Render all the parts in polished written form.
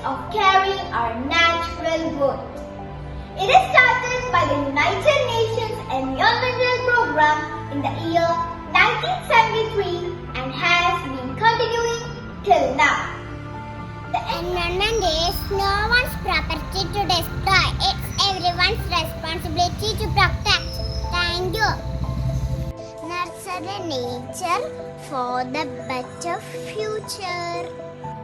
of caring our natural world. It is started by the United Nations Environmental Programme in the year 1973 and has been continuing till now. The environment is no one's property to destroy. It's everyone's responsibility to protect. Thank you. Nurture the nature for the better future.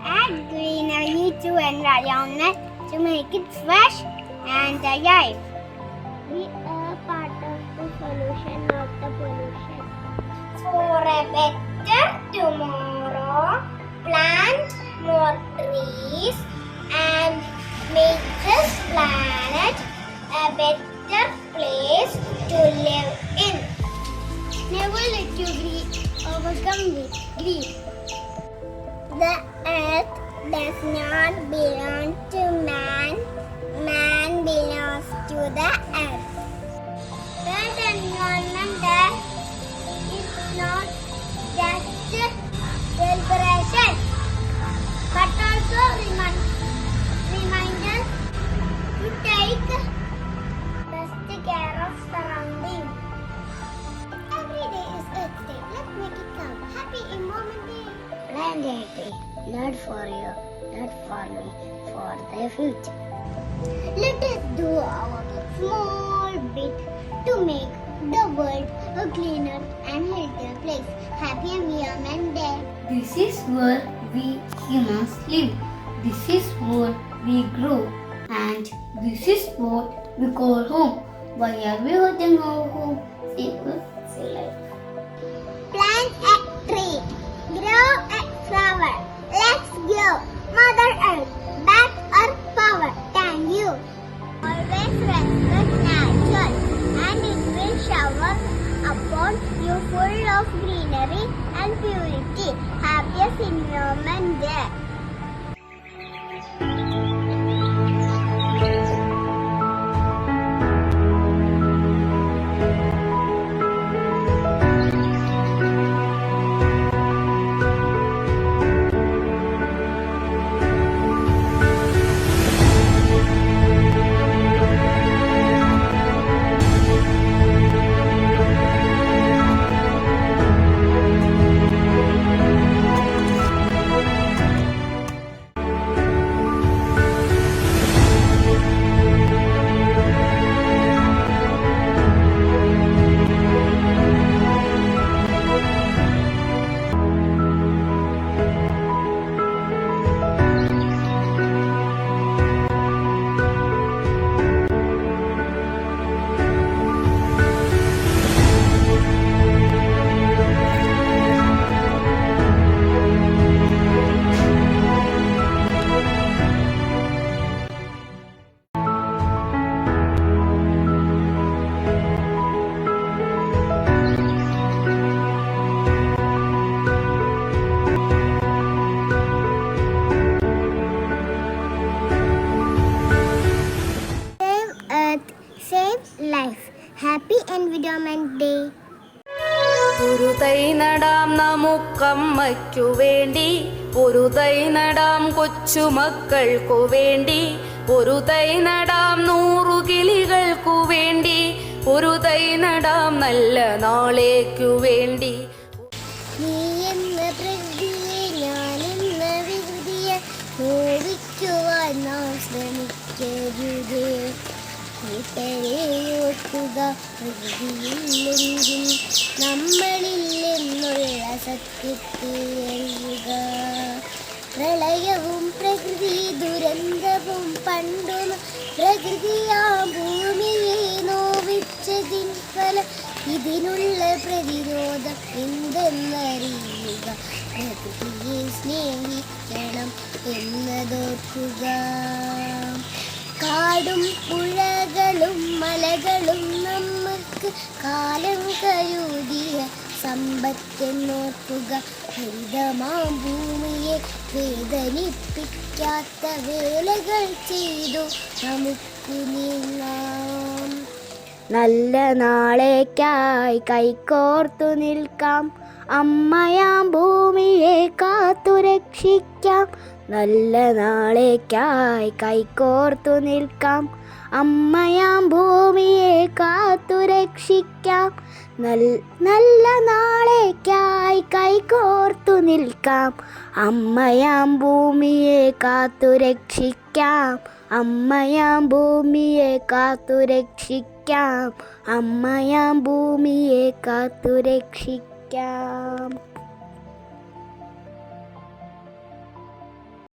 Add greenery to environment to make it fresh and alive. We are part of the solution, not the pollution. For a better tomorrow, plant more trees and make this planet a better place to live in. Never let your greed overcome grief. The earth does not belong to man. Man belongs to the earth. The environment is not just a celebration, but also reminder to take best care of surroundings. Every day is Earth Day. Let's make it count. Happy Environment Day. Plant a tree, not for you, not for me, for the future. Let us do our small bit to make the world a cleaner and healthier place. Happy Environment Day. This is where we humans live. This is where we grow. And this is what we call home. Why are we hurting our home? Simple, say life. Plant a tree. Grow a flower. Let's go. Mother Earth, back our power. Thank you. Always respect nature and it will shower upon you full of greenery and purity. Happiest Environment Day. Save life. Happy Environment Day. ഒരു തൈ നടാം നമുക്കമ്മയ്ക്കു വേണ്ടി, ഒരു തൈ നടാം കൊച്ചുമക്കൾക്കു വേണ്ടി, ഒരു തൈ നടാം 100 കിളികൾക്കു വേണ്ടി, ഒരു തൈ നടാം നല്ല നാളേക്കു വേണ്ടി. നീ എന്ന പ്രകൃതിയെ ഞാനെന്ന വികൃതിയെ നോവിക്കുവാൻ നാം ശ്രമിക്കരുതേ. കൂട്ടരെയോർക്കുക പ്രകൃതിയില്ലെങ്കിൽ നമ്മളില്ലെന്നുള്ള സത്യത്തെ അറിയുക. പ്രളയവും പ്രകൃതി ദുരന്തവും പണ്ടും പ്രകൃതിയാ ഭൂമിയെ നോവിച്ചതിൻ ഫലം. ഇതിനുള്ള പ്രതിരോധം എന്തെന്നറിയുക. പ്രകൃതിയെ സ്നേഹിക്കണം എന്നതോർക്കുക. കാടും പുഴകളും മലകളും നമുക്ക് കാലം കരുതിയ സമ്പത്തെന്നോർക്കുക. ഹരിതമാം ഭൂമിയെ വേദനിപ്പിക്കാത്ത വേലകൾ ചെയ്തു നമുക്ക് നീങ്ങാം. നല്ല നാളേക്കായി കൈകോർത്തു നിൽക്കാം. അമ്മയാം ഭൂമിയെ കാത്തുരക്ഷിക്കാം. നല്ല നാളേക്കായി കൈകോർത്തു നിൽക്കാം. അമ്മയാം ഭൂമിയെ കാത്തു രക്ഷിക്കാം. നല്ല നാളേക്കായി കൈകോർത്തു നിൽക്കാം. അമ്മയാം ഭൂമിയെ കാത്തു രക്ഷിക്കാം. അമ്മയാം ഭൂമിയെ കാത്തു രക്ഷിക്കാം. അമ്മയാം ഭൂമിയെ കാത്തു രക്ഷിക്കാം.